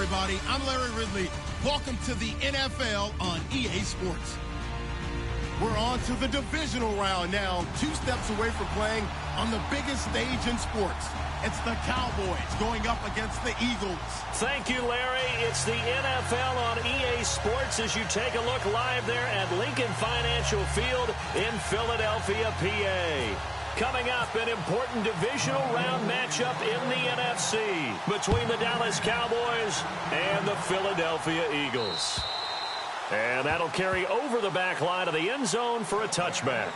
everybody. I'm Larry Ridley. Welcome to the NFL on EA Sports. We're on to the divisional round now, 2 steps away from playing on the biggest stage in sports. It's the Cowboys going up against the Eagles. Thank you, Larry. It's the NFL on EA Sports as you take a look live there at Lincoln Financial Field in Philadelphia, PA. Coming up, an important divisional round matchup in the NFC between the Dallas Cowboys and the Philadelphia Eagles. And that'll carry over the back line of the end zone for a touchback.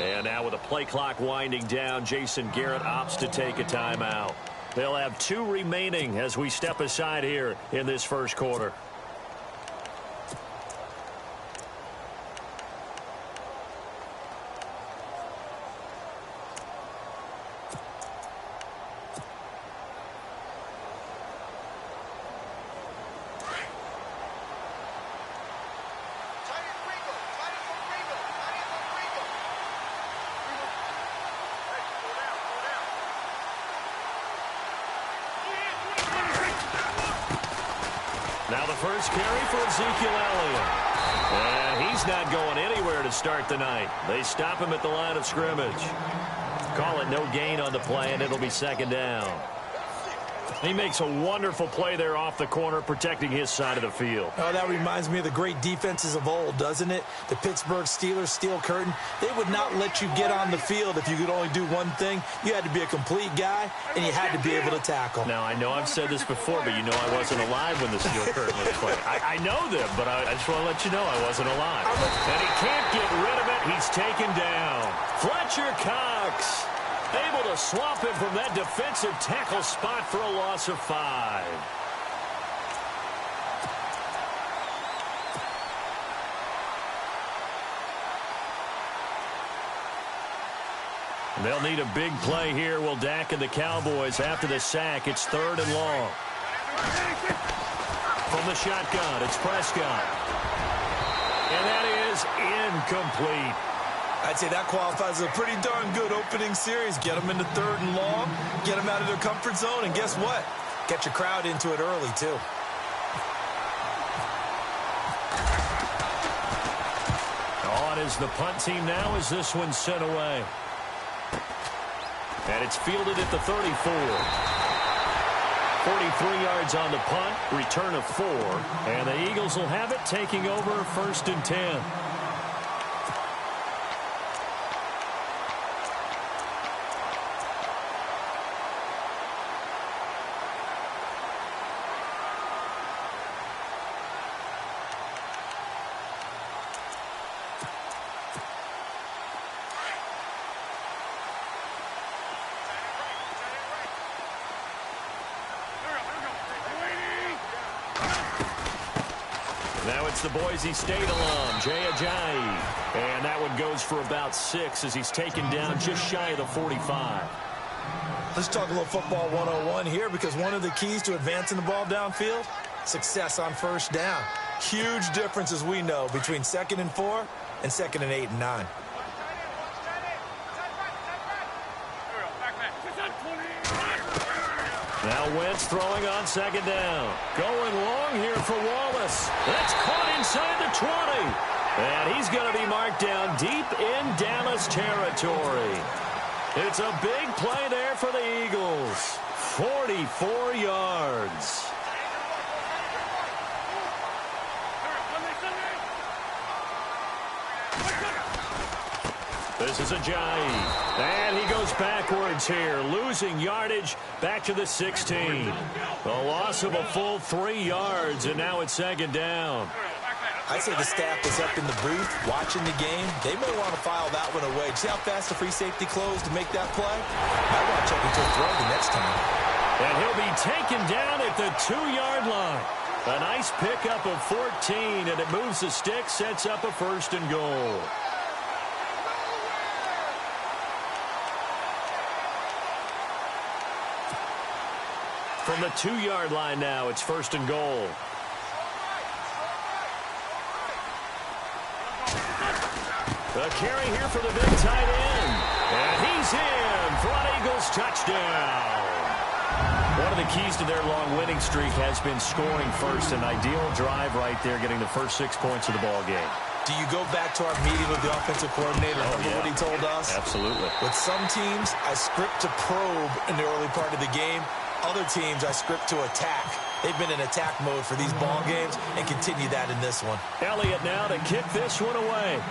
And now with the play clock winding down, Jason Garrett opts to take a timeout. They'll have 2 remaining as we step aside here in this first quarter. Now the first carry for Ezekiel Elliott. And he's not going anywhere to start the night. They stop him at the line of scrimmage. Call it no gain on the play, and it'll be second down. He makes a wonderful play there off the corner, protecting his side of the field. Oh, that reminds me of the great defenses of old, doesn't it? The Pittsburgh Steelers, steel curtain. They would not let you get on the field if you could only do one thing. You had to be a complete guy, and you had to be able to tackle. Now, I know I've said this before, but you know I wasn't alive when the steel curtain was played. I know them, but I just want to let you know I wasn't alive. And he can't get rid of it. He's taken down. Fletcher Cox able to swamp him from that defensive tackle spot for a loss of 5. They'll need a big play here. Will Dak and the Cowboys after the sack. It's 3rd and long. From the shotgun, it's Prescott. And that is incomplete. I'd say that qualifies as a pretty darn good opening series. Get them into 3rd and long, get them out of their comfort zone, and guess what? Get your crowd into it early, too. On is the punt team now as this one's sent away. And it's fielded at the 34. 43 yards on the punt, return of 4. And the Eagles will have it, taking over 1st and 10. Now it's the Boise State alum, Jay Ajayi. And that one goes for about 6 as he's taken down just shy of the 45. Let's talk a little football 101 here, because one of the keys to advancing the ball downfield, success on 1st down. Huge difference, as we know, between 2nd and 4 and 2nd and 8 and 9. Now Wentz throwing on 2nd down. Going long here for Wallace. That's caught inside the 20. And he's going to be marked down deep in Dallas territory. It's a big play there for the Eagles. 44 yards. This is Ajayi. And he goes backwards here, losing yardage back to the 16. A loss of a full 3 yards, and now it's 2nd down. I'd say the staff is up in the booth watching the game. They may want to file that one away. See how fast the free safety closed to make that play? I want to check into a throw the next time. And he'll be taken down at the 2-yard line. A nice pickup of 14, and it moves the stick, sets up a 1st and goal. From the 2-yard line now, it's 1st and goal. The carry here for the big tight end. And he's in for an Eagles touchdown. One of the keys to their long winning streak has been scoring first. An ideal drive right there, getting the first 6 points of the ball game. Do you go back to our meeting with the offensive coordinator? Remember what he told us? Absolutely. With some teams, I script to probe in the early part of the game. Other teams, I script to attack. They've been in attack mode for these ball games and continue that in this one. Elliott now to kick this one away.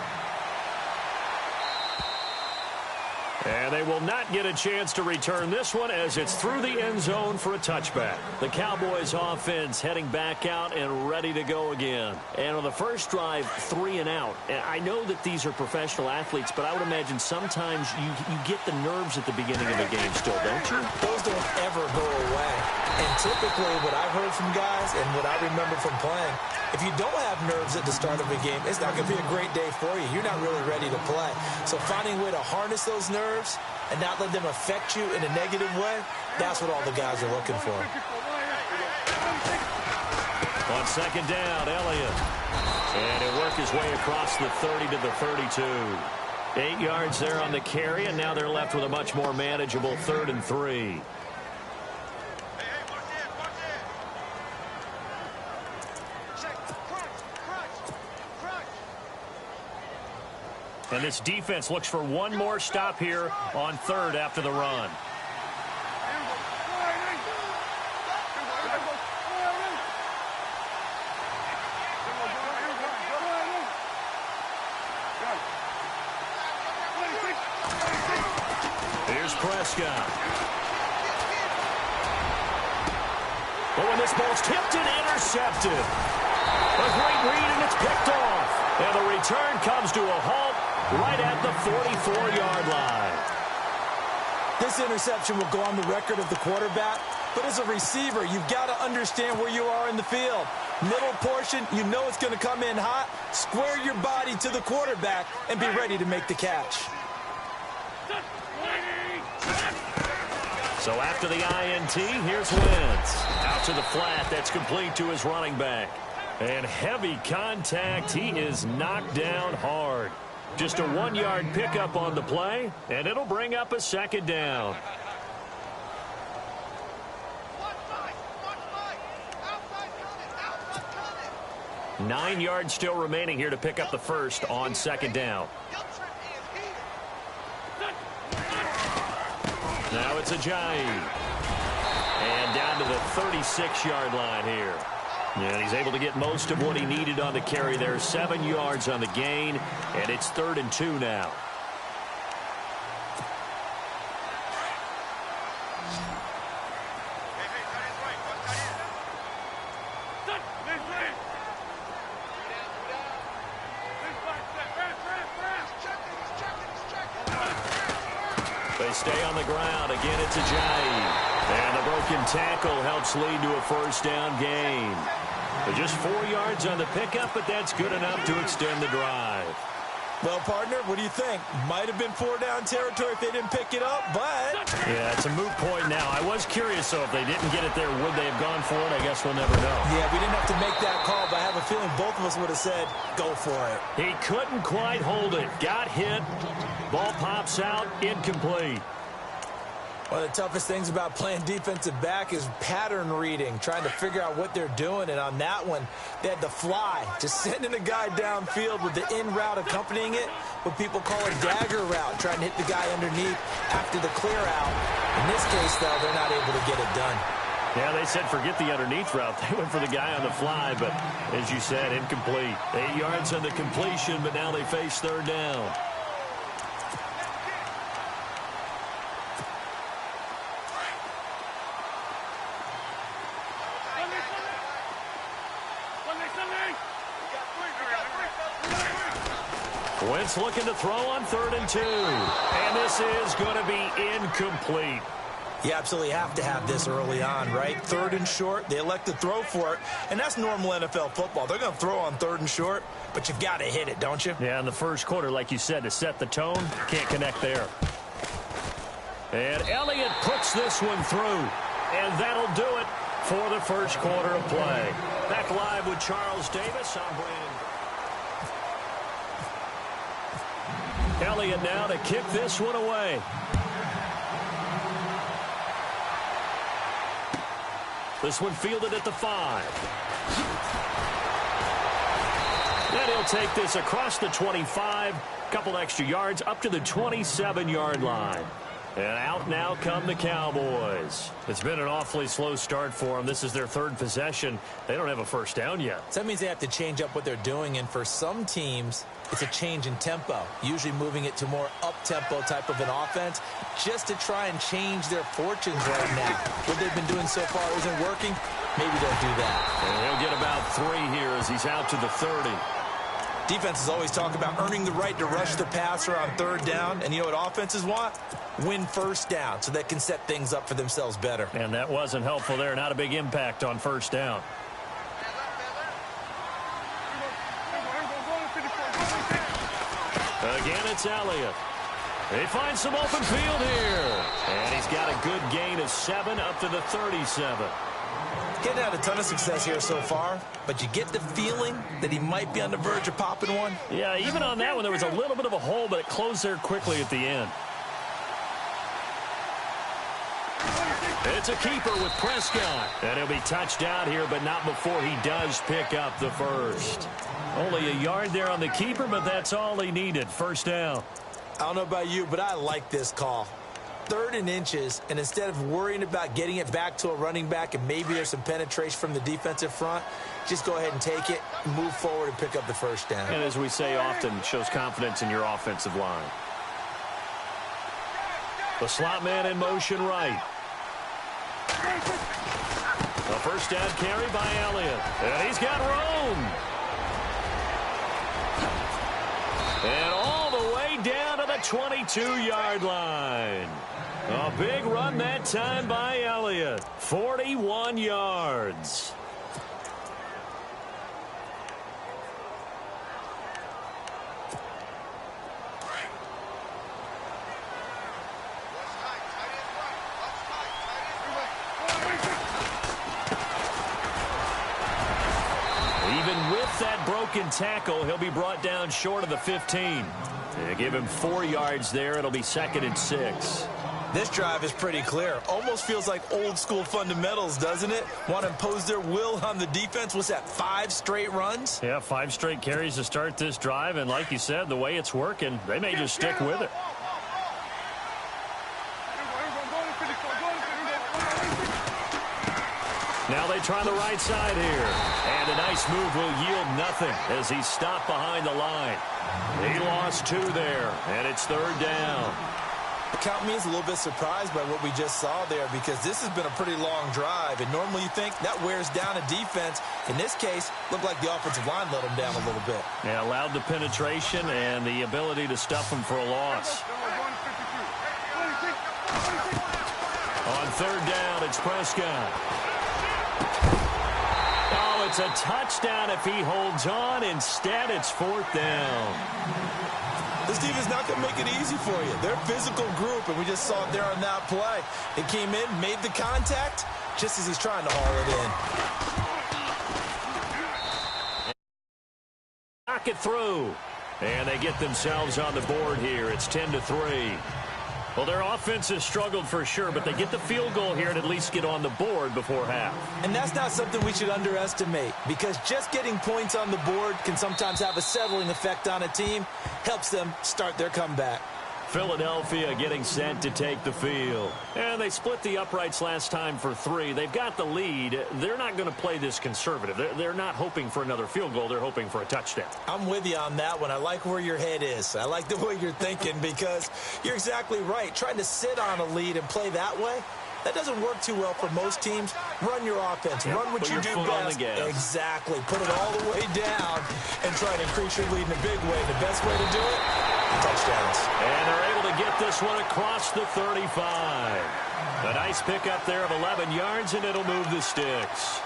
And they will not get a chance to return this one as it's through the end zone for a touchback. The Cowboys offense heading back out and ready to go again. And on the first drive, 3 and out. And I know that these are professional athletes, but I would imagine sometimes you get the nerves at the beginning of a game still, don't you? Those don't ever go away. And typically what I've heard from guys and what I remember from playing, if you don't have nerves at the start of a game, it's not going to be a great day for you. You're not really ready to play. So finding a way to harness those nerves and not let them affect you in a negative way, that's what all the guys are looking for. On 2nd down, Elliott. And he'll work his way across the 30 to the 32. 8 yards there on the carry, and now they're left with a much more manageable 3rd and 3. And this defense looks for one more stop here on 3rd after the run. Here's Prescott. Oh, and this ball's tipped and intercepted. A great read, and it's picked off. And the return comes to a halt right at the 44-yard line. This interception will go on the record of the quarterback, but as a receiver, you've got to understand where you are in the field. Middle portion, you know it's going to come in hot. Square your body to the quarterback and be ready to make the catch. So after the INT, here's Wentz. Out to the flat, that's complete to his running back. And heavy contact, he is knocked down hard. Just a 1-yard pickup on the play, and it'll bring up a 2nd down. Nine yards still remaining here to pick up the first on 2nd down. Now it's Ajayi. And down to the 36-yard line here. And he's able to get most of what he needed on the carry there. 7 yards on the gain, and it's 3rd and 2 now. They stay on the ground. Again, it's Ajayi. And the broken tackle helps lead to a 1st down gain. Just 4 yards on the pickup, but that's good enough to extend the drive. Well, partner, what do you think? Might have been 4-down territory if they didn't pick it up, but... Yeah, it's a moot point now. I was curious, though, if they didn't get it there, would they have gone for it? I guess we'll never know. Yeah, we didn't have to make that call, but I have a feeling both of us would have said, go for it. He couldn't quite hold it. Got hit. Ball pops out. Incomplete. One of the toughest things about playing defensive back is pattern reading, trying to figure out what they're doing. And on that one, they had the fly, just sending a guy downfield with the in route accompanying it, what people call a dagger route, trying to hit the guy underneath after the clear out. In this case, though, they're not able to get it done. Yeah, they said forget the underneath route. They went for the guy on the fly, but as you said, incomplete. 8 yards on the completion, but now they face 3rd down. Wentz looking to throw on 3rd and 2. And this is going to be incomplete. You absolutely have to have this early on, right? 3rd and short, they elect to throw for it, and that's normal NFL football. They're going to throw on 3rd and short, but you've got to hit it, don't you? Yeah, in the first quarter, like you said, to set the tone, can't connect there. And Elliott puts this one through, and that'll do it for the first quarter of play. Back live with Charles Davis. I'm Brandon. Elliott now to kick this one away. This one fielded at the 5. Then he'll take this across the 25. Couple extra yards up to the 27-yard line. And out now come the Cowboys. It's been an awfully slow start for them. This is their 3rd possession. They don't have a first down yet. So that means they have to change up what they're doing, and for some teams, it's a change in tempo, usually moving it to more up-tempo type of an offense, just to try and change their fortunes right now. What they've been doing so far isn't working. Maybe they'll do that. And he'll get about 3 here as he's out to the 30. Defenses always talk about earning the right to rush the passer on 3rd down, and you know what offenses want? Win 1st down so they can set things up for themselves better. And that wasn't helpful there. Not a big impact on 1st down. Again, it's Elliott. He finds some open field here. And he's got a good gain of 7 up to the 37. Getting had a ton of success here so far, but you get the feeling that he might be on the verge of popping one. Yeah, even on that one, there was a little bit of a hole, but it closed there quickly at the end. It's a keeper with Prescott. And he'll be touched out here, but not before he does pick up the first. Only a yard there on the keeper, but that's all he needed. 1st down. I don't know about you, but I like this call. 3rd and inches, and instead of worrying about getting it back to a running back and maybe there's some penetration from the defensive front, just go ahead and take it, move forward, and pick up the 1st down. And as we say often, shows confidence in your offensive line. The slot man in motion right. A 1st down carry by Elliott. And he's got room. And all the way down to the 22-yard line. A big run that time by Elliott. 41 yards. Even with that broken tackle, he'll be brought down short of the 15. They give him 4 yards there. It'll be 2nd and 6. This drive is pretty clear. Almost feels like old school fundamentals, doesn't it? Want to impose their will on the defense. What's that, 5 straight runs? Yeah, 5 straight carries to start this drive. And like you said, the way it's working, they may just stick with it. Now they try the right side here. And a nice move will yield nothing as he's stopped behind the line. He lost 2 there, and it's 3rd down. Count me as a little bit surprised by what we just saw there, because this has been a pretty long drive, and normally you think that wears down a defense. In this case, looked like the offensive line let them down a little bit. Yeah, allowed the penetration and the ability to stuff them for a loss. On 3rd down, it's Prescott. Oh, it's a touchdown if he holds on. Instead, it's 4th down. This team is not going to make it easy for you. They're a physical group, and we just saw it there on that play. It came in, made the contact, just as he's trying to haul it in. Knock it through. And they get themselves on the board here. It's 10-3. Well, their offense has struggled for sure, but they get the field goal here and at least get on the board before half. And that's not something we should underestimate, because just getting points on the board can sometimes have a settling effect on a team. Helps them start their comeback. Philadelphia getting set to take the field. And they split the uprights last time for 3. They've got the lead. They're not going to play this conservative. They're not hoping for another field goal. They're hoping for a touchdown. I'm with you on that one. I like where your head is. I like the way you're thinking, because you're exactly right. Trying to sit on a lead and play that way, That doesn't work too well for most teams. Run your offense. Yep. Run what you do best. Exactly. Put it all the way down and try to increase your lead in a big way. The best way to do it, touchdowns. And they're able to get this one across the 35. A nice pickup there of 11 yards, and it'll move the sticks.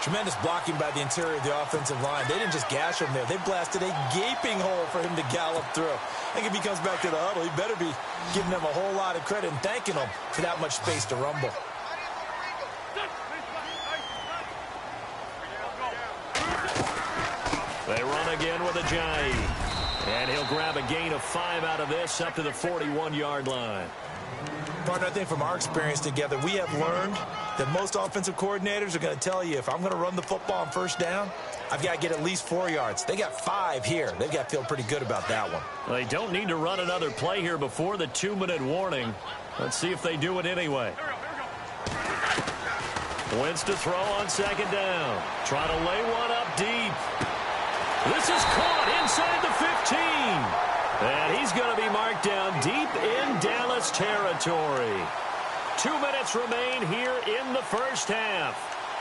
Tremendous blocking by the interior of the offensive line. They didn't just gash him there. They blasted a gaping hole for him to gallop through. I think if he comes back to the huddle, he better be giving them a whole lot of credit and thanking them for that much space to rumble. They run again with a Ajayi. And he'll grab a gain of 5 out of this up to the 41-yard line. Partner, I think from our experience together, we have learned that most offensive coordinators are going to tell you, if I'm going to run the football on first down, I've got to get at least 4 yards. They got 5 here. They've got to feel pretty good about that one. Well, they don't need to run another play here before the 2-minute warning. Let's see if they do it anyway. Wentz to throw on second down. Try to lay one up deep. This is caught inside the 15. And he's going to be marked down deep in Dallas territory. 2 minutes remain here in the first half.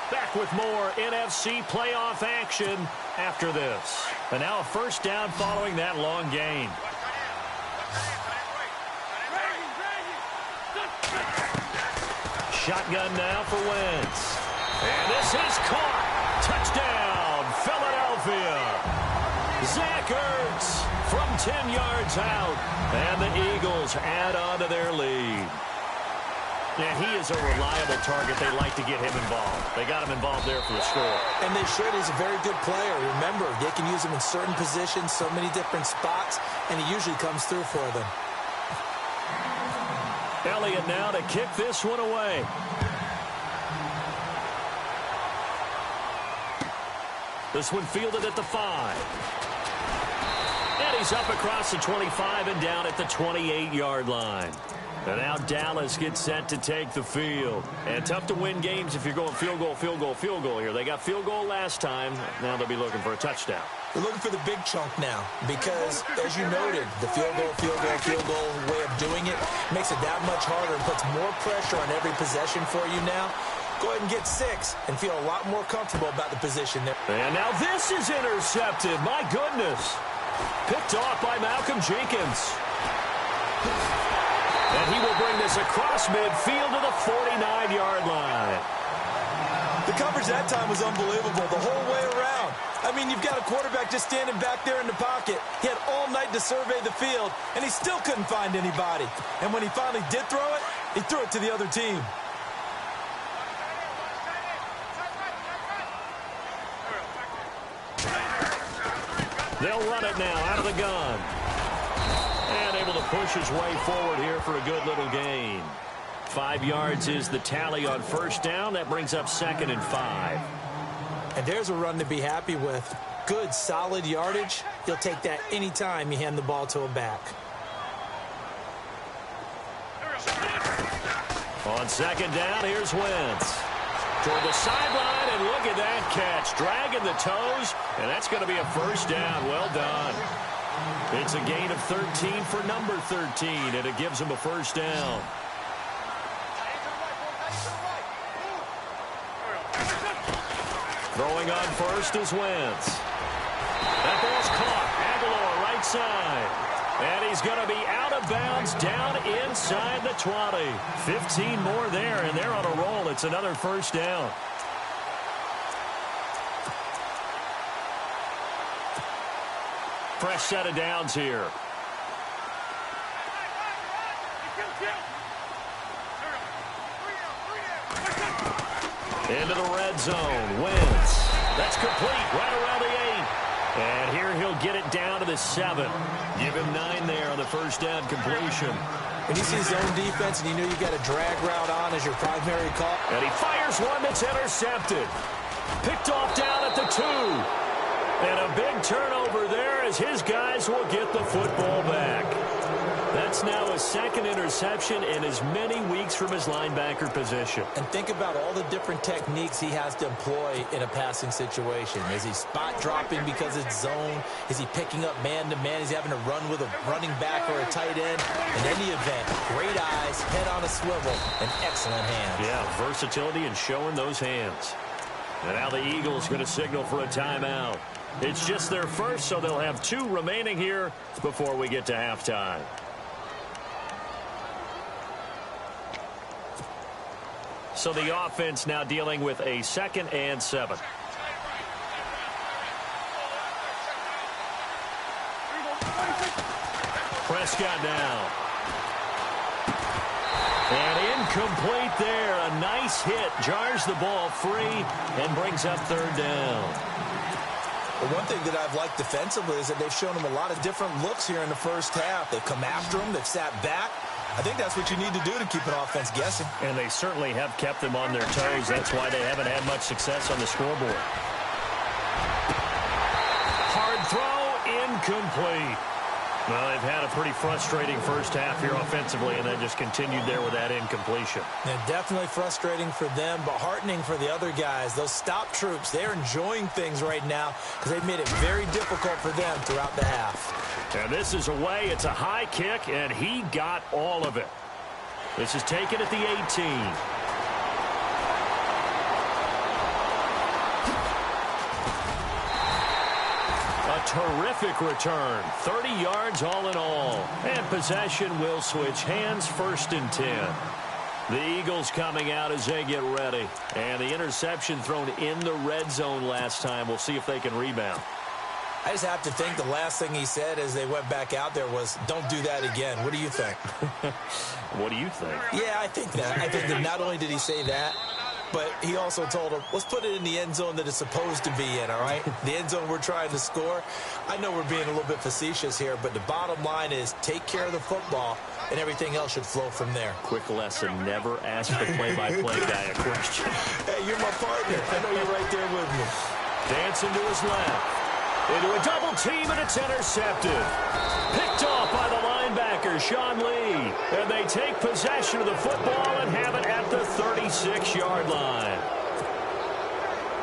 Back with more NFC playoff action after this. And now a first down following that long gain. Shotgun now for Wentz. And this is caught. Touchdown, Philadelphia. Zach Ertz from 10 yards out. And the Eagles add on to their lead. And he is a reliable target. They like to get him involved. They got him involved there for the score. And they should. He's a very good player. Remember, they can use him in certain positions, so many different spots, and he usually comes through for them. Elliott now to kick this one away. This one fielded at the 5. And he's up across the 25 and down at the 28-yard line. And now Dallas gets set to take the field. And tough to win games if you're going field goal, field goal, field goal here. They got field goal last time. Now they'll be looking for a touchdown. They're looking for the big chunk now because, as you noted, the field goal, field goal, field goal way of doing it makes it that much harder and puts more pressure on every possession for you now. Go ahead and get 6 and feel a lot more comfortable about the position there. And now this is intercepted. My goodness. Picked off by Malcolm Jenkins. And he will bring this across midfield to the 49-yard line. The coverage that time was unbelievable the whole way around. I mean, you've got a quarterback just standing back there in the pocket. He had all night to survey the field, and he still couldn't find anybody. And when he finally did throw it, he threw it to the other team. They'll run it now out of the gun. And able to push his way forward here for a good little gain. 5 yards is the tally on first down. That brings up 2nd and 5. And there's a run to be happy with. Good, solid yardage. You'll take that anytime you hand the ball to a back. On second down, here's Wentz. Toward the sideline, and look at that catch. Dragging the toes, and that's going to be a first down. Well done. It's a gain of 13 for number 13, and it gives him a first down. Throwing on first is Wentz. That ball's caught. Aguilar right side. And he's going to be out of bounds down inside the 20. 15 more there, and they're on a roll. It's another first down. Fresh set of downs here. Into the red zone. Wentz. That's complete right around the 8. And here he'll get it down to the 7. Give him 9 there on the first down completion. When you see zone defense and you know you got a drag route on as your primary call. And he fires one that's intercepted. Picked off down at the 2. And a big turnover there as his guys will get the football back. That's That's now his second interception in as many weeks from his linebacker position. And think about all the different techniques he has to employ in a passing situation. Is he spot dropping because it's zone? Is he picking up man-to-man? Is he having to run with a running back or a tight end? In any event, great eyes, head on a swivel, and excellent hands. Yeah, versatility and showing those hands. And now the Eagles going to signal for a timeout. It's just their first, so they'll have 2 remaining here before we get to halftime. So the offense now dealing with a 2nd and 7. Prescott now. And incomplete there. A nice hit. Jars the ball free and brings up 3rd down. Well, one thing that I've liked defensively is that they've shown him a lot of different looks here in the first half. They've come after him. They've sat back. I think that's what you need to do to keep an offense guessing. And they certainly have kept them on their toes. That's why they haven't had much success on the scoreboard. Hard throw, incomplete. Well, they've had a pretty frustrating first half here offensively, and then just continued there with that incompletion. Yeah, definitely frustrating for them, but heartening for the other guys. Those stop troops, they're enjoying things right now because they've made it very difficult for them throughout the half. And this is away. It's a high kick, and he got all of it. This is taken at the 18. Terrific return. 30 yards all in all. And possession will switch hands, 1st and 10. The Eagles coming out as they get ready. And the interception thrown in the red zone last time. We'll see if they can rebound. I just have to think the last thing he said as they went back out there was, don't do that again. What do you think? What do you think? Yeah, I think that. I think that not only did he say that, but he also told him, let's put it in the end zone that it's supposed to be in, all right? The end zone we're trying to score. I know we're being a little bit facetious here, but the bottom line is take care of the football, and everything else should flow from there. Quick lesson, never ask the play-by-play guy a question. Hey, you're my partner. I know you're right there with me. Dancing to his left. Into a double team, and it's intercepted. Picked off by the linebacker, Sean Lee. And they take possession of the football and have it at the 36-yard line.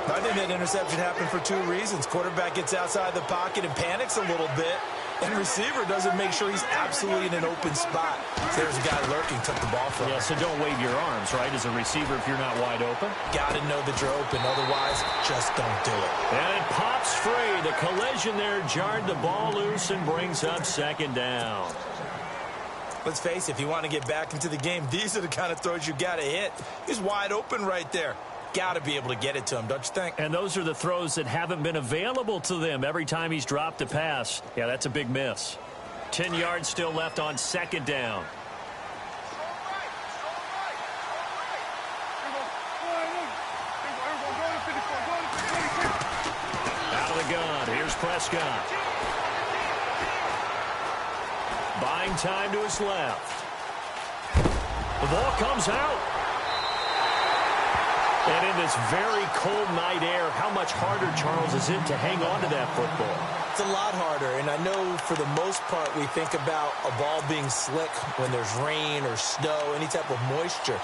I think that interception happened for 2 reasons. Quarterback gets outside the pocket and panics a little bit. And receiver doesn't make sure he's absolutely in an open spot. So there's a guy lurking, took the ball from him. Yeah, so don't wave your arms, right, as a receiver if you're not wide open. Got to know that you're open. Otherwise, just don't do it. And it pops free. The collision there jarred the ball loose and brings up 2nd down. Let's face it, if you want to get back into the game, these are the kind of throws you got to hit. He's wide open right there. Got to be able to get it to him, don't you think? And those are the throws that haven't been available to them every time he's dropped a pass. Yeah, that's a big miss. 10 yards still left on 2nd down. Out of the gun. Here's Prescott. Buying time to his left. The ball comes out. And in this very cold night air, how much harder, Charles, is it to hang on to that football? It's a lot harder, and I know for the most part we think about a ball being slick when there's rain or snow, any type of moisture.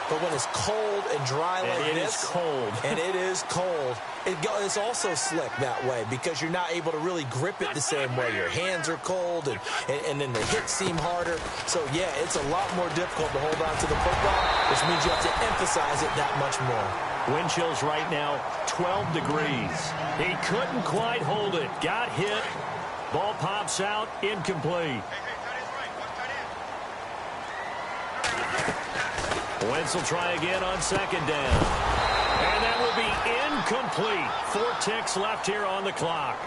But when it's cold and dry like this, it is cold. And it is cold, it's also slick that way because you're not able to really grip it the same way. Your hands are cold, and then the hits seem harder. So, yeah, it's a lot more difficult to hold on to the football, which means you have to emphasize it that much more. Wind chills right now, 12 degrees. He couldn't quite hold it. Got hit. Ball pops out, incomplete. Wentz will try again on 2nd down. And that will be incomplete. 4 ticks left here on the clock.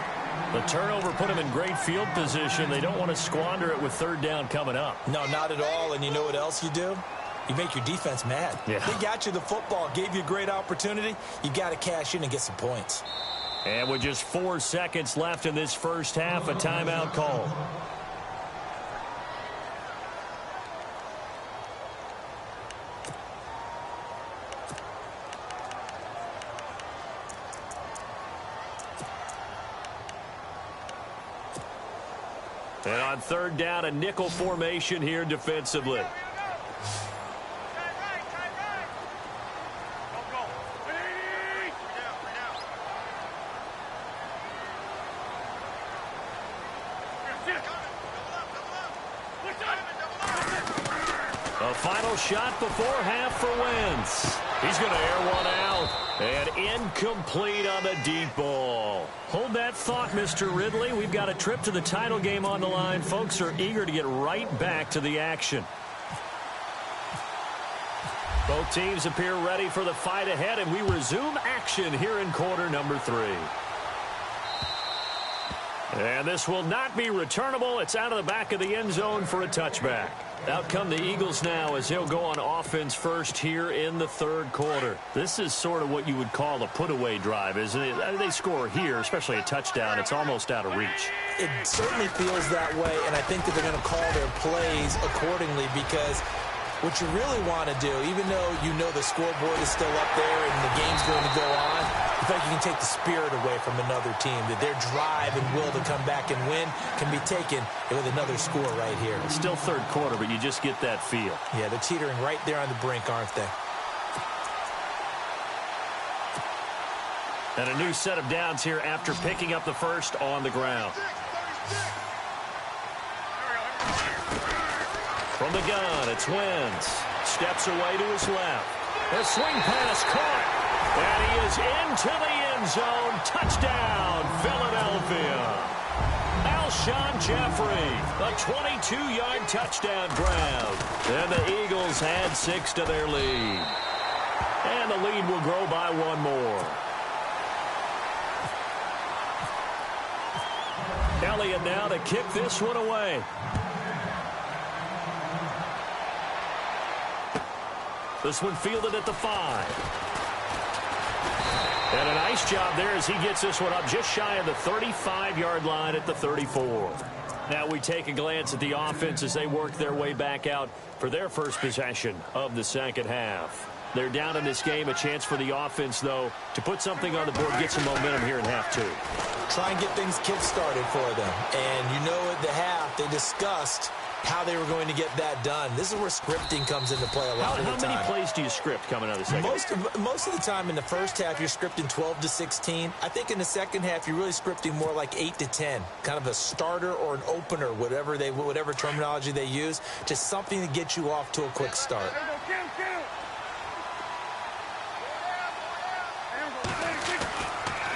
The turnover put him in great field position. They don't want to squander it with 3rd down coming up. No, not at all. And you know what else you do? You make your defense mad. Yeah. They got you the football, gave you a great opportunity. You got to cash in and get some points. And with just 4 seconds left in this first half, a timeout call. And on third down, a nickel formation here defensively. A final shot before half for Wentz. He's going to air one out. And incomplete on the deep ball. Hold that thought, Mr. Ridley. We've got a trip to the title game on the line. Folks are eager to get right back to the action. Both teams appear ready for the fight ahead, and we resume action here in quarter number 3. And this will not be returnable. It's out of the back of the end zone for a touchback. Out come the Eagles now as they'll go on offense first here in the third quarter. This is sort of what you would call a put-away drive, isn't it? They score here, especially a touchdown. It's almost out of reach. It certainly feels that way, and I think that they're going to call their plays accordingly because what you really want to do, even though you know the scoreboard is still up there and the game's going to go on, I feel like you can take the spirit away from another team, that their drive and will to come back and win can be taken with another score right here. It's still third quarter, but you just get that feel. Yeah, they're teetering right there on the brink, aren't they? And a new set of downs here after picking up the first on the ground. From the gun, it's Wentz. Steps away to his left. A swing pass caught. And he is into the end zone. Touchdown, Philadelphia. Alshon Jeffrey, a 22-yard touchdown grab. And the Eagles add 6 to their lead. And the lead will grow by 1 more. Elliott now to kick this one away. This one fielded at the 5. And a nice job there as he gets this one up just shy of the 35-yard line at the 34. Now we take a glance at the offense as they work their way back out for their first possession of the second half. They're down in this game. A chance for the offense, though, to put something on the board, get some momentum here in half 2. Try and get things kick-started for them. And you know at the half they discussed how they were going to get that done. This is where scripting comes into play a lot of the time. How many plays do you script coming out of the second half? Most of the time in the first half, you're scripting 12 to 16. I think in the second half, you're really scripting more like 8 to 10. Kind of a starter or an opener, whatever terminology they use. Just something to get you off to a quick start.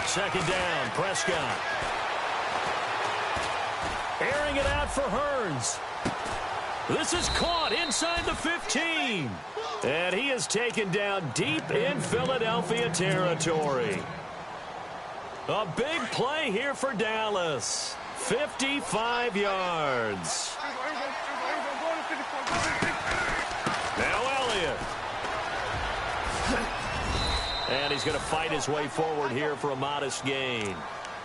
Second down, Prescott. Airing it out for Hearns. This is caught inside the 15. And he is taken down deep in Philadelphia territory. A big play here for Dallas. 55 yards. Now Elliott. And he's going to fight his way forward here for a modest gain.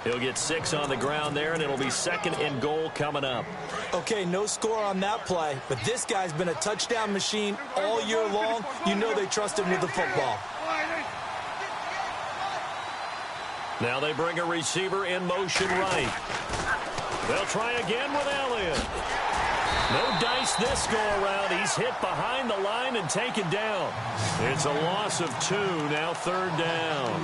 He'll get 6 on the ground there, and it'll be 2nd and goal coming up. Okay, no score on that play, but this guy's been a touchdown machine all year long. You know they trust him with the football. Now they bring a receiver in motion right. They'll try again with Elliott. No dice this go-around. He's hit behind the line and taken down. It's a loss of 2, now 3rd down.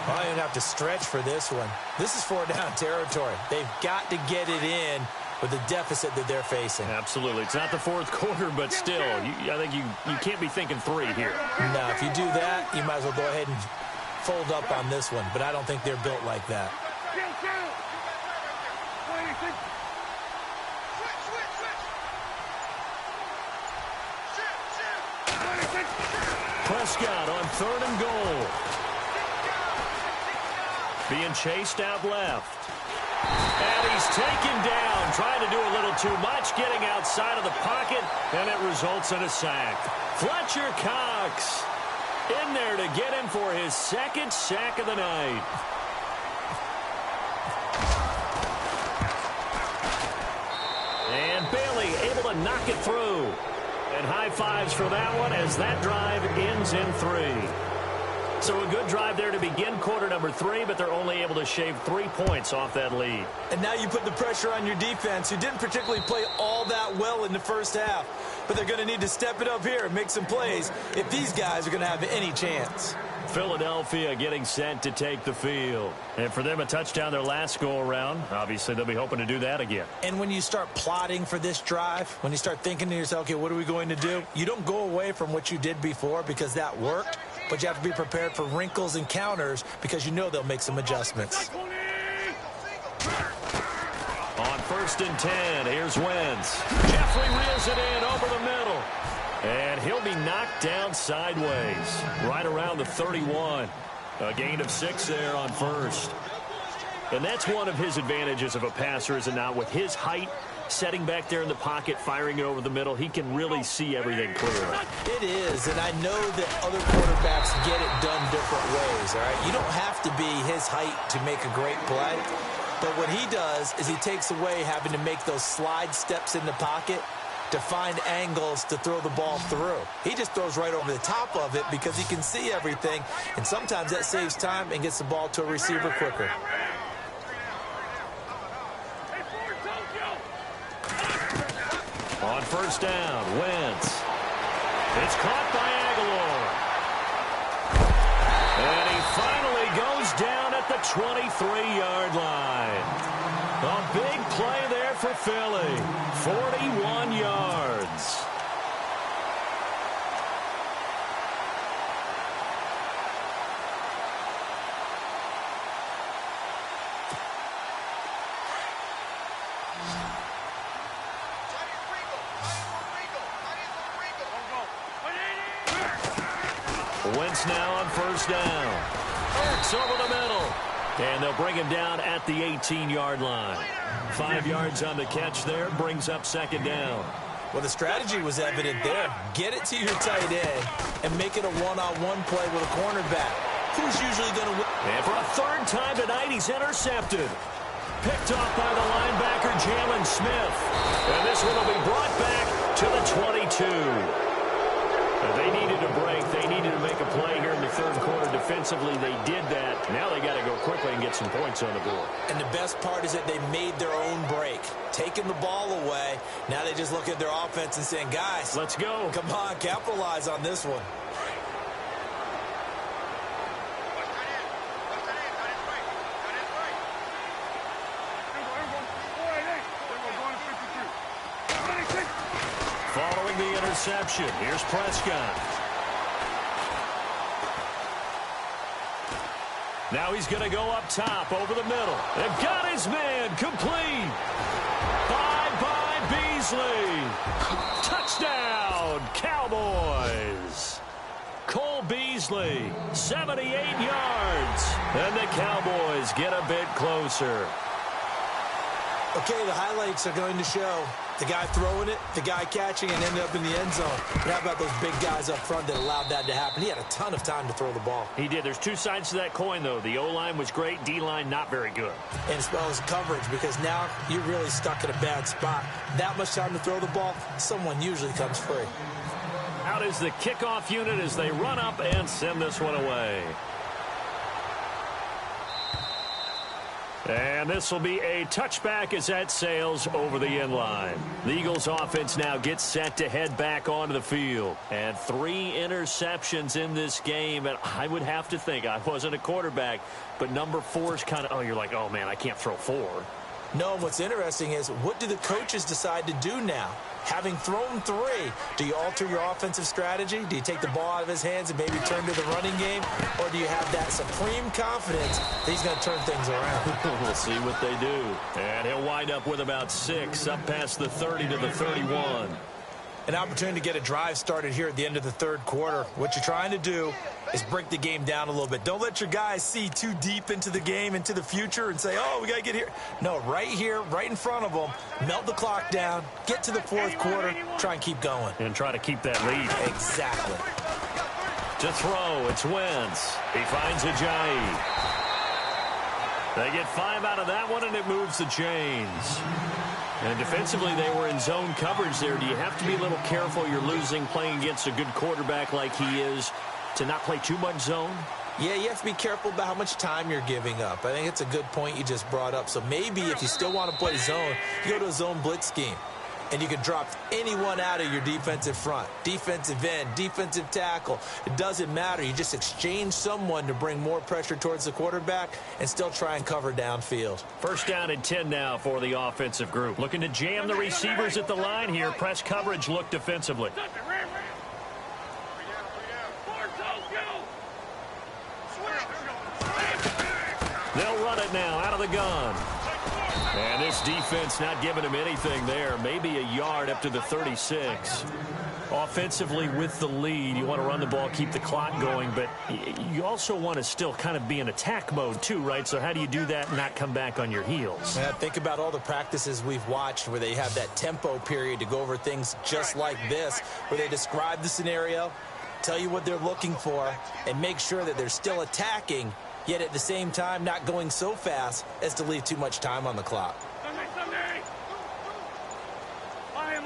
Well, you don't have to stretch for this one. This is 4-down territory. They've got to get it in with the deficit that they're facing. Absolutely. It's not the 4th quarter, but still, I think you can't be thinking 3 here. No, if you do that, you might as well go ahead and fold up on this one, but I don't think they're built like that. Prescott on 3rd and goal. Being chased out left. And he's taken down, trying to do a little too much, getting outside of the pocket, and it results in a sack. Fletcher Cox in there to get him for his 2nd sack of the night. And Bailey able to knock it through. And high fives for that one as that drive ends in 3. So a good drive there to begin quarter number 3, but they're only able to shave 3 points off that lead. And now you put the pressure on your defense, who didn't particularly play all that well in the first half. But they're going to need to step it up here and make some plays if these guys are going to have any chance. Philadelphia getting set to take the field. And for them, a touchdown their last go-around. Obviously, they'll be hoping to do that again. And when you start plotting for this drive, when you start thinking to yourself, okay, what are we going to do? You don't go away from what you did before because that worked, but you have to be prepared for wrinkles and counters because you know they'll make some adjustments. On 1st and 10, here's Wentz. Jeffrey reels it in over the middle. And he'll be knocked down sideways, right around the 31. A gain of 6 there on 1st. And that's one of his advantages of a passer, is it not? With his height, setting back there in the pocket, firing it over the middle, he can really see everything clearly. It is, and I know that other quarterbacks get it done different ways, all right? You don't have to be his height to make a great play. But what he does is he takes away having to make those slide steps in the pocket to find angles to throw the ball through. He just throws right over the top of it because he can see everything, and sometimes that saves time and gets the ball to a receiver quicker. On 1st down, Wentz. It's caught by Aguilar. And he finally goes down at the 23-yard line. A big play there for Philly. 41 yards. Wentz now on 1st down. Ertz over the middle. And they'll bring him down at the 18-yard line. 5 yards on the catch there, brings up 2nd down. Well, the strategy was evident there. Get it to your tight end and make it a one-on-one play with a cornerback. Who's usually going to win? And for a 3rd time tonight, he's intercepted. Picked off by the linebacker, Jalen Smith. And this one will be brought back to the 22. They needed a break. They needed to make a play here in the 3rd quarter. Defensively, they did that. Now they got to go quickly and get some points on the board. And the best part is that they made their own break. Taking the ball away. Now they just look at their offense and saying, guys, let's go. Come on, capitalize on this one. Following the interception, here's Prescott. Now he's going to go up top over the middle. And got his man complete. By Beasley. Touchdown, Cowboys. Cole Beasley, 78 yards. And the Cowboys get a bit closer. Okay, the highlights are going to show the guy throwing it, the guy catching, and ended up in the end zone. But how about those big guys up front that allowed that to happen? He had a ton of time to throw the ball. He did. There's 2 sides to that coin, though. The O-line was great. D-line not very good. And as well as coverage, because now you're really stuck in a bad spot. That much time to throw the ball, someone usually comes free. Out is the kickoff unit as they run up and send this one away. And this will be a touchback as that sails over the end line. The Eagles offense now gets set to head back onto the field. And 3 interceptions in this game. And I would have to think, I wasn't a quarterback, but number 4 is kind of, you're like, oh man, I can't throw 4. No, what's interesting is, what do the coaches decide to do now? Having thrown 3, do you alter your offensive strategy? Do you take the ball out of his hands and maybe turn to the running game? Or do you have that supreme confidence that he's going to turn things around? We'll see what they do. And he'll wind up with about 6, up past the 30 to the 31. An opportunity to get a drive started here at the end of the 3rd quarter. What you're trying to do is break the game down a little bit. Don't let your guys see too deep into the game, into the future, and say, oh, we got to get here. No, right here, right in front of them, melt the clock down, get to the 4th quarter, try and keep going. And try to keep that lead. Exactly. To throw, it's Wentz. He finds Ajayi. They get 5 out of that one, and it moves the chains. And defensively, they were in zone coverage there. Do you have to be a little careful? You're losing playing against a good quarterback like he is to not play too much zone? Yeah, you have to be careful about how much time you're giving up. I think it's a good point you just brought up. So maybe if you still want to play zone, you go to a zone blitz scheme. And you can drop anyone out of your defensive front. Defensive end, defensive tackle. It doesn't matter. You just exchange someone to bring more pressure towards the quarterback and still try and cover downfield. First down and 10 now for the offensive group. Looking to jam the receivers at the line here. Press coverage look defensively. They'll run it now out of the gun. And this defense not giving him anything there. Maybe a yard up to the 36. Offensively with the lead, you want to run the ball, keep the clock going, but you also want to still kind of be in attack mode too, right? So how do you do that and not come back on your heels? Yeah, think about all the practices we've watched where they have that tempo period to go over things just like this, where they describe the scenario, tell you what they're looking for, and make sure that they're still attacking, yet at the same time not going so fast as to leave too much time on the clock. Sunday. Lion.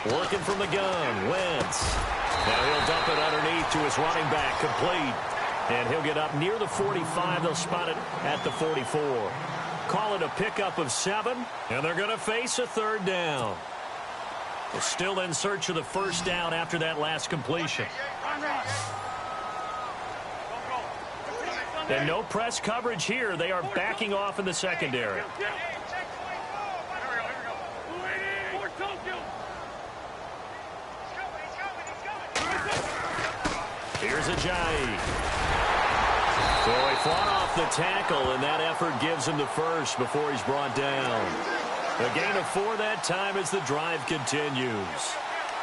Working from the gun, Wentz. Now he'll dump it underneath to his running back, complete. And he'll get up near the 45. They'll spot it at the 44. Call it a pickup of 7, and they're going to face a third down. They're still in search of the first down after that last completion. And no press coverage here. They are backing off in the secondary. Here's Ajayi. So he fought off the tackle, and that effort gives him the first before he's brought down. A gain of 4 that time as the drive continues.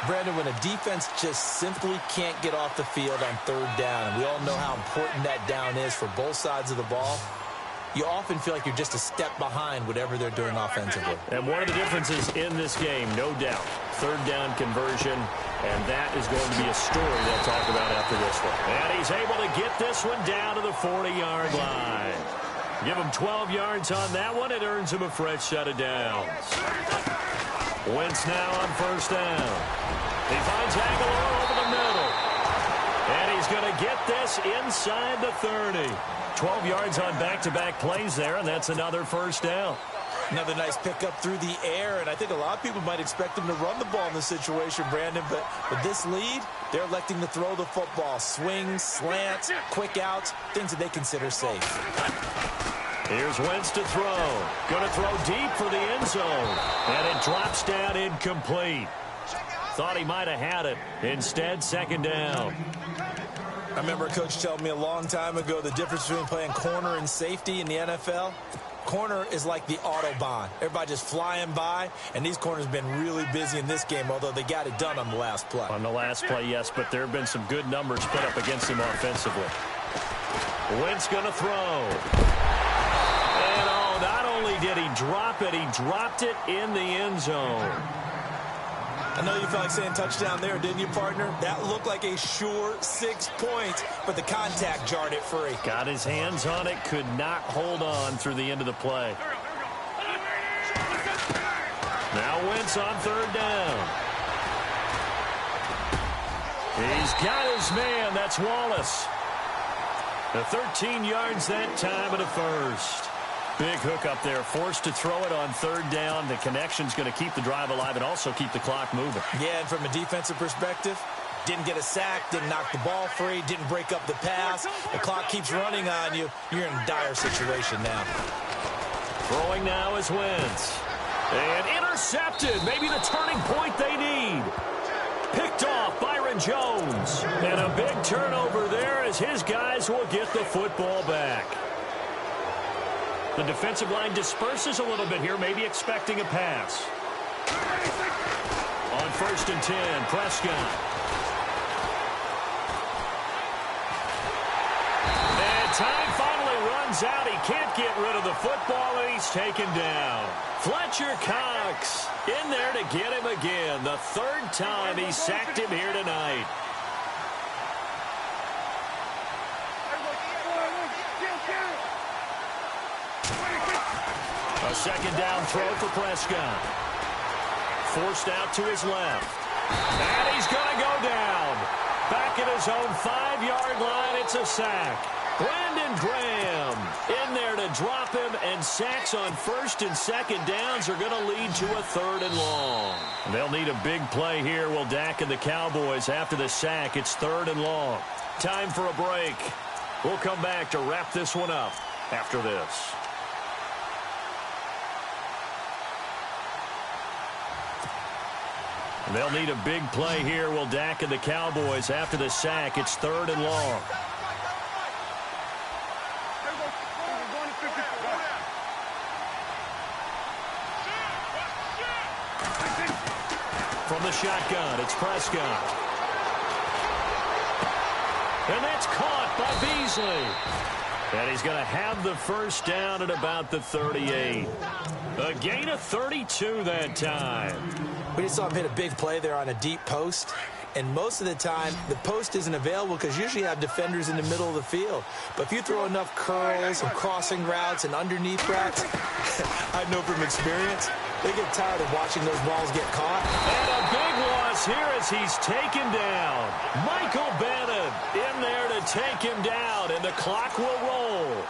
Brandon, when a defense just simply can't get off the field on third down, and we all know how important that down is for both sides of the ball, you often feel like you're just a step behind whatever they're doing offensively. And one of the differences in this game, no doubt, third down conversion, and that is going to be a story they'll talk about after this one. And he's able to get this one down to the 40-yard line. Give him 12 yards on that one. It earns him a fresh set of downs. Wentz now on first down. He finds Aguilar over the middle. And he's going to get this inside the 30. 12 yards on back-to-back plays there, and that's another first down. Another nice pickup through the air, and I think a lot of people might expect him to run the ball in this situation, Brandon, but with this lead, they're electing to throw the football. Swings, slants, quick outs, things that they consider safe. Here's Wentz to throw. Going to throw deep for the end zone, and it drops down incomplete. Thought he might have had it. Instead, second down. I remember a coach telling me a long time ago the difference between playing corner and safety in the NFL. Corner is like the Autobahn. Everybody just flying by, and these corners have been really busy in this game, although they got it done on the last play. On the last play, yes, but there have been some good numbers put up against him offensively. Wentz going to throw. And not only did he drop it, he dropped it in the end zone. I know you felt like saying touchdown there, didn't you, partner? That looked like a sure 6 points, but the contact jarred it free. Got his hands on it, could not hold on through the end of the play. Now Wentz on third down. He's got his man. That's Wallace. The 13 yards that time of the first. Big hook up there, forced to throw it on third down. The connection's going to keep the drive alive and also keep the clock moving. Yeah, and from a defensive perspective, didn't get a sack, didn't knock the ball free, didn't break up the pass. The clock keeps running on you. You're in a dire situation now. Throwing now is Wentz. And intercepted. Maybe the turning point they need. Picked off Byron Jones. And a big turnover there as his guys will get the football back. The defensive line disperses a little bit here, maybe expecting a pass. On first and 10, Prescott. And time finally runs out. He can't get rid of the football, and he's taken down. Fletcher Cox in there to get him again. The third time he sacked him here tonight. A second down throw for Prescott. Forced out to his left. And he's going to go down. Back at his own 5-yard line, it's a sack. Brandon Graham in there to drop him, and sacks on first and second downs are going to lead to a 3rd and long. They'll need a big play here. Will Dak and the Cowboys after the sack. It's 3rd and long. Time for a break. We'll come back to wrap this one up after this. They'll need a big play here. Will Dak and the Cowboys after the sack. It's 3rd and long. From the shotgun, it's Prescott. And that's caught by Beasley. And he's going to have the first down at about the 38. A gain of 32 that time. We just saw him hit a big play there on a deep post. And most of the time, the post isn't available because usually you have defenders in the middle of the field. But if you throw enough curls and crossing routes and underneath routes, I know from experience, they get tired of watching those balls get caught. And a big loss here as he's taken down. Michael Bennett in there to take him down, and the clock will roll.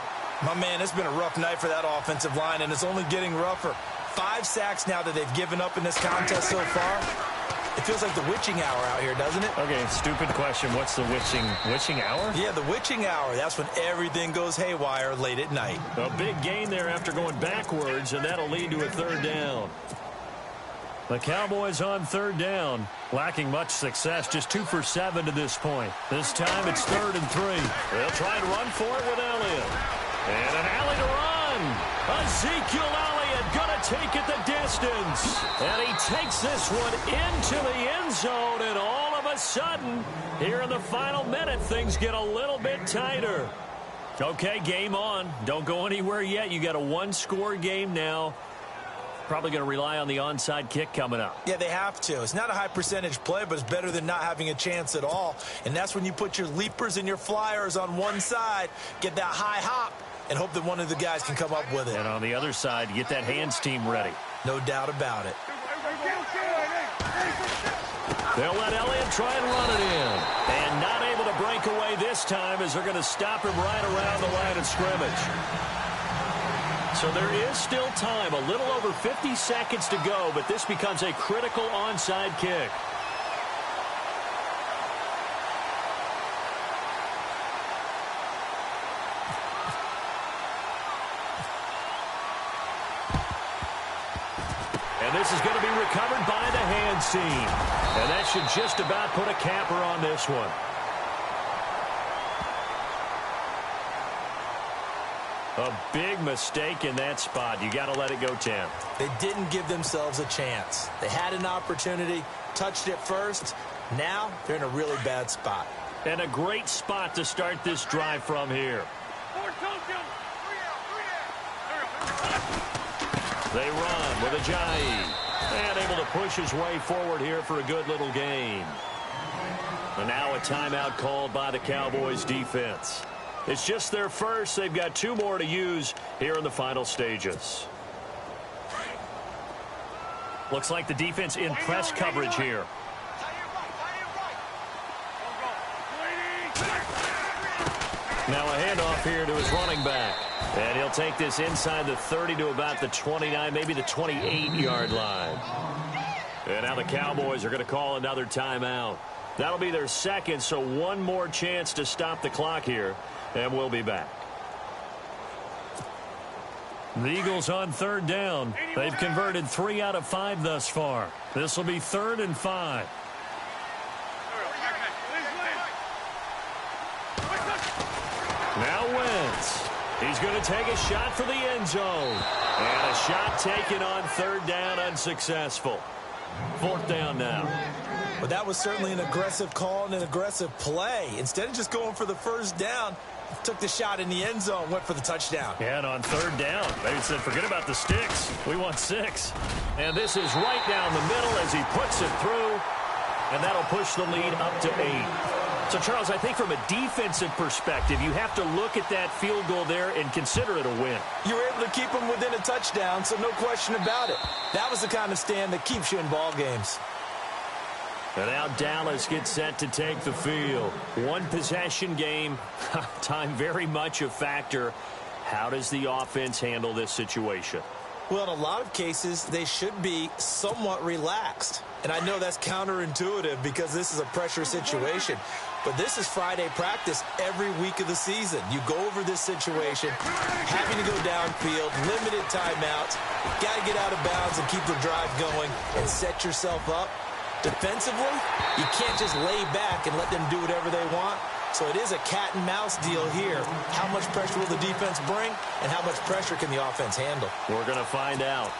My man, it's been a rough night for that offensive line, and it's only getting rougher. 5 sacks now that they've given up in this contest so far. It feels like the witching hour out here, doesn't it? Okay, stupid question. What's the witching hour? Yeah, the witching hour. That's when everything goes haywire late at night. A big gain there after going backwards, and that'll lead to a 3rd down. The Cowboys on 3rd down, lacking much success, just 2 for 7 to this point. This time it's 3rd and 3. They'll try and run for it with Elliott. And an alley to run. Ezekiel Elliott going to take it the distance. And he takes this one into the end zone, and all of a sudden, here in the final minute, things get a little bit tighter. Okay, game on. Don't go anywhere yet. You got a 1-score game now. Probably going to rely on the onside kick coming up. Yeah, they have to. It's not a high percentage play, but it's better than not having a chance at all. And that's when you put your leapers and your flyers on one side, get that high hop, and hope that one of the guys can come up with it. And on the other side, get that hands team ready. No doubt about it. They'll let Elliott try and run it in. And not able to break away this time as they're going to stop him right around the line of scrimmage. So there is still time, a little over 50 seconds to go, but this becomes a critical onside kick. And this is going to be recovered by the hands team. And that should just about put a capper on this one. A big mistake in that spot. You got to let it go 10. They didn't give themselves a chance. They had an opportunity, touched it first. Now they're in a really bad spot. And a great spot to start this drive from here. They run with Ajayi. And able to push his way forward here for a good little gain. And now a timeout called by the Cowboys defense. It's just their first. They've got 2 more to use here in the final stages. Looks like the defense in press coverage here. Now a handoff here to his running back. And he'll take this inside the 30 to about the 29, maybe the 28-yard line. And now the Cowboys are going to call another timeout. That'll be their second, so one more chance to stop the clock here. And we'll be back. The Eagles on 3rd down. They've converted 3 out of 5 thus far. This will be 3rd and 5. Now Wentz. He's going to take a shot for the end zone. And a shot taken on 3rd down, unsuccessful. 4th down now. But that was certainly an aggressive call and an aggressive play. Instead of just going for the first down, took the shot in the end zone, went for the touchdown. Yeah, and on 3rd down, they said, forget about the sticks. We want 6. And this is right down the middle as he puts it through. And that'll push the lead up to 8. So, Charles, I think from a defensive perspective, you have to look at that field goal there and consider it a win. You were able to keep them within a touchdown, so no question about it. That was the kind of stand that keeps you in ball games. And now Dallas gets set to take the field. One possession game. Time very much a factor. How does the offense handle this situation? Well, in a lot of cases, they should be somewhat relaxed. And I know that's counterintuitive because this is a pressure situation. But this is Friday practice every week of the season. You go over this situation, having to go downfield, limited timeouts, got to get out of bounds and keep the drive going and set yourself up. Defensively, you can't just lay back and let them do whatever they want. So it is a cat and mouse deal here. How much pressure will the defense bring, and how much pressure can the offense handle? We're going to find out.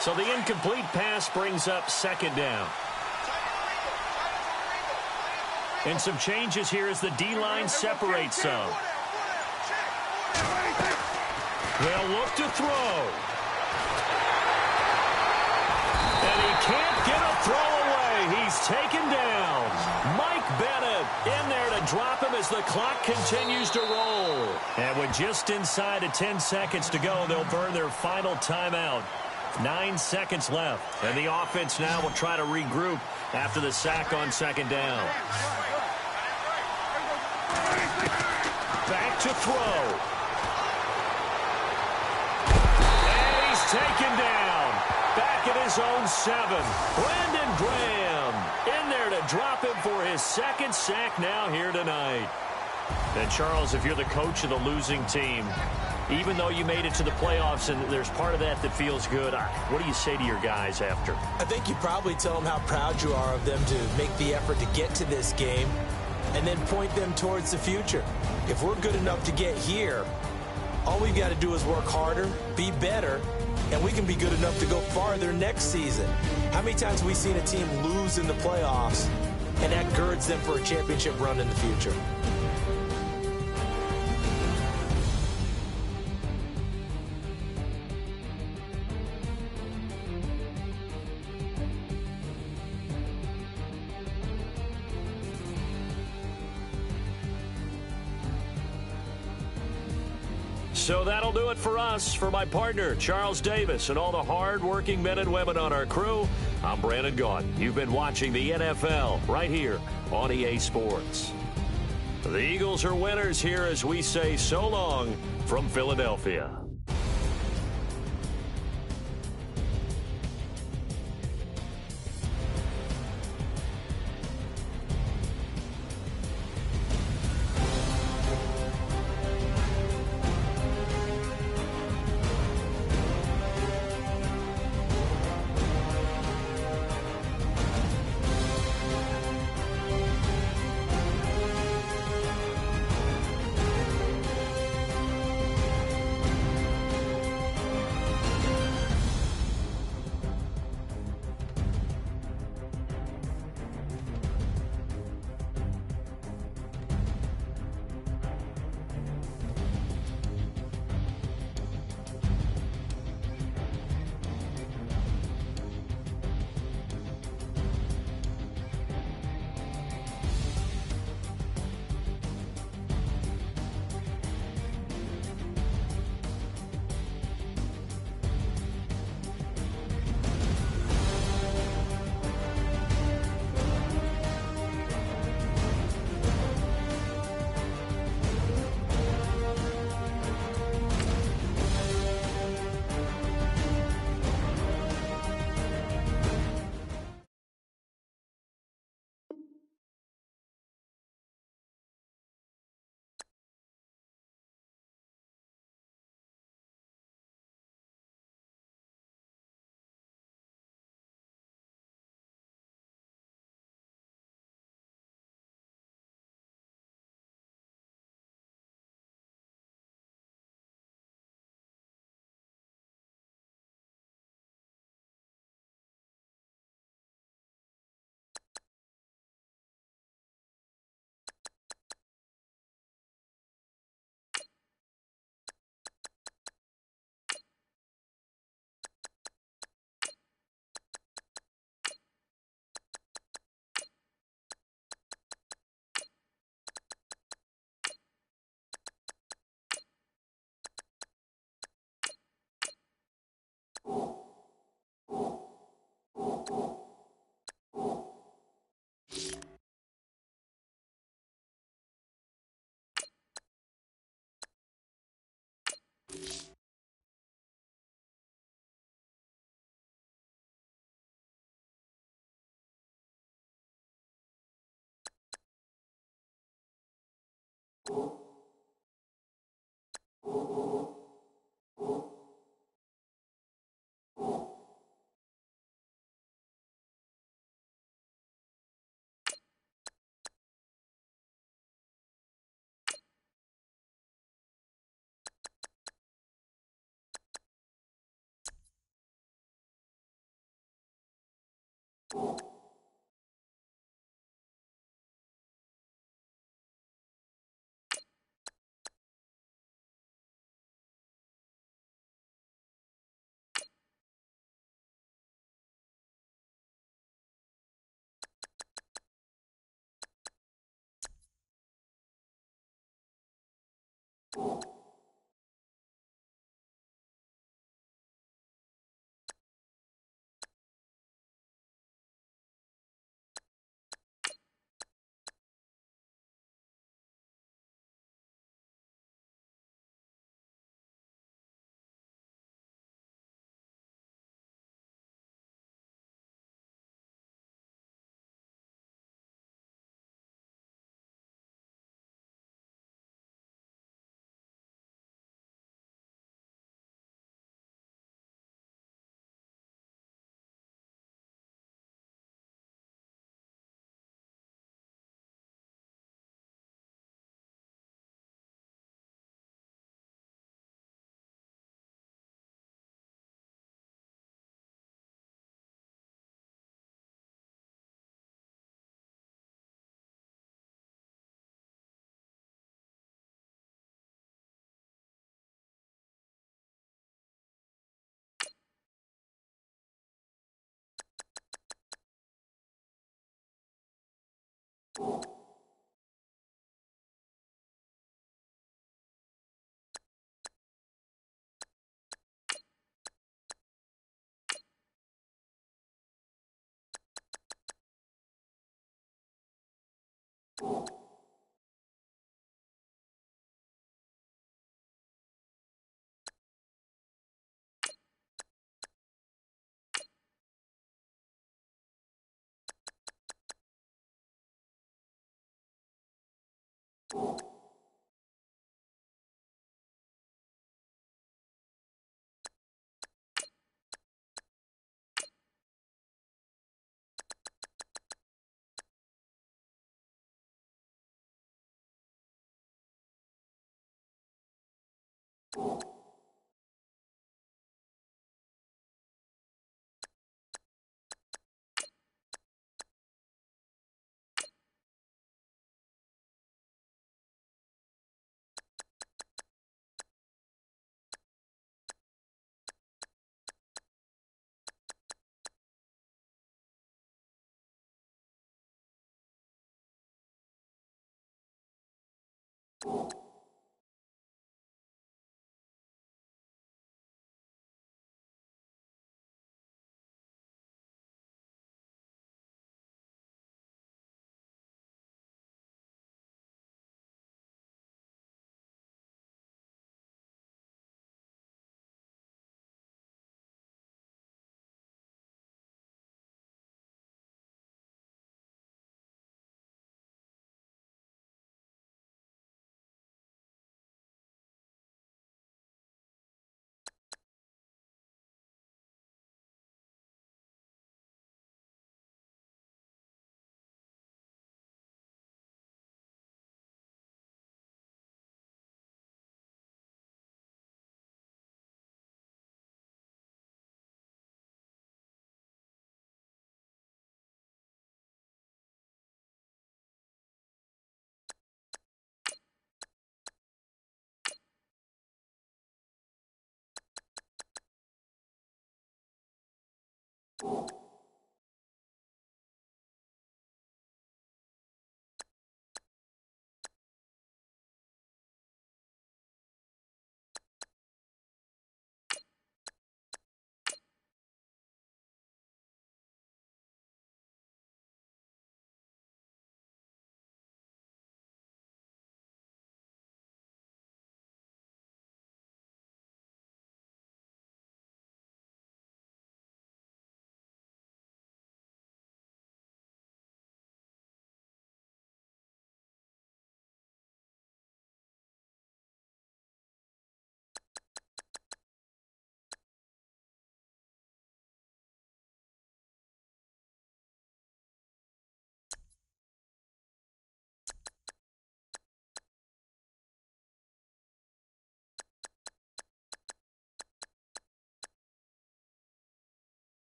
So the incomplete pass brings up second down. And some changes here as the D-line separates some. They'll look to throw. And he can't get a throw away. He's taken down. Mike Bennett in there to drop him as the clock continues to roll. And with just inside of 10 seconds to go, they'll burn their final timeout. 9 seconds left, and the offense now will try to regroup after the sack on second down. Back to throw. And he's taken down. Back at his own 7. Brandon Graham in there to drop him for his second sack now here tonight. And Charles, if you're the coach of the losing team, even though you made it to the playoffs and there's part of that that feels good, what do you say to your guys after? I think you probably tell them how proud you are of them to make the effort to get to this game and then point them towards the future. If we're good enough to get here, all we've got to do is work harder, be better, and we can be good enough to go farther next season. How many times have we seen a team lose in the playoffs and that girds them for a championship run in the future? So that'll do it for us. For my partner, Charles Davis, and all the hard-working men and women on our crew, I'm Brandon Gaudin. You've been watching the NFL right here on EA Sports. The Eagles are winners here as we say so long from Philadelphia.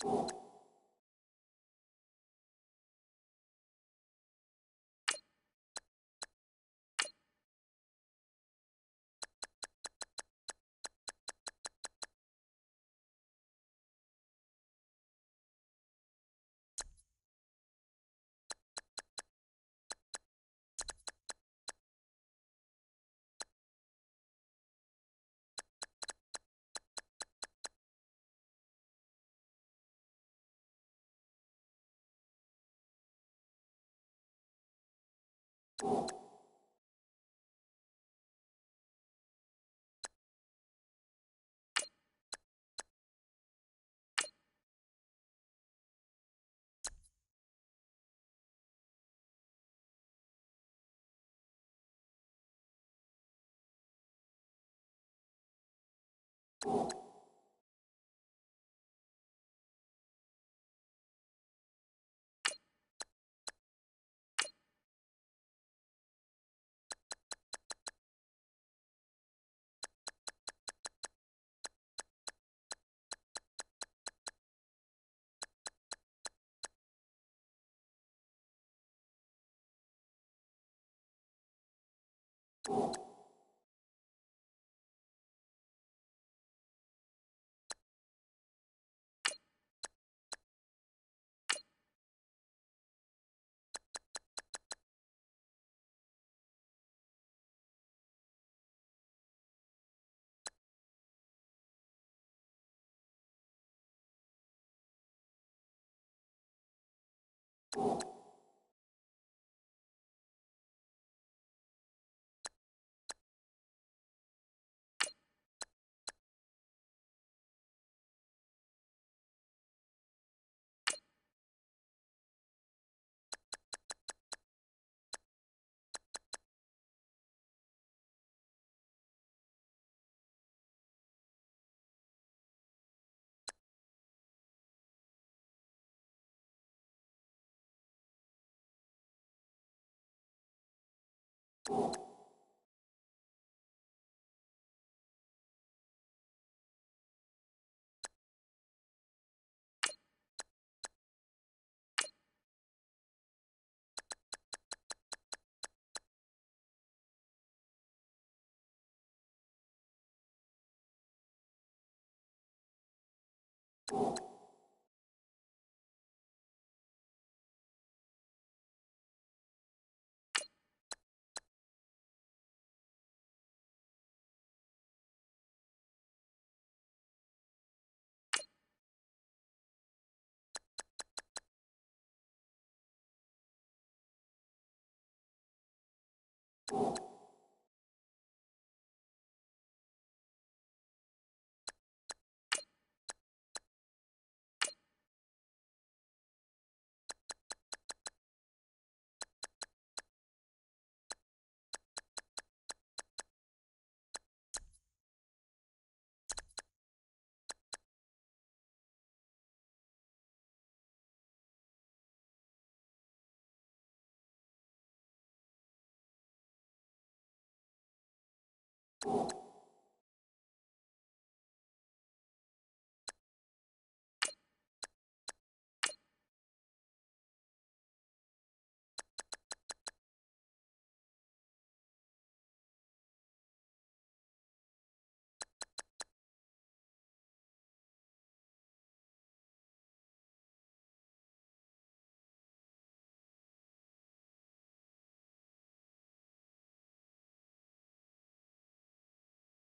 you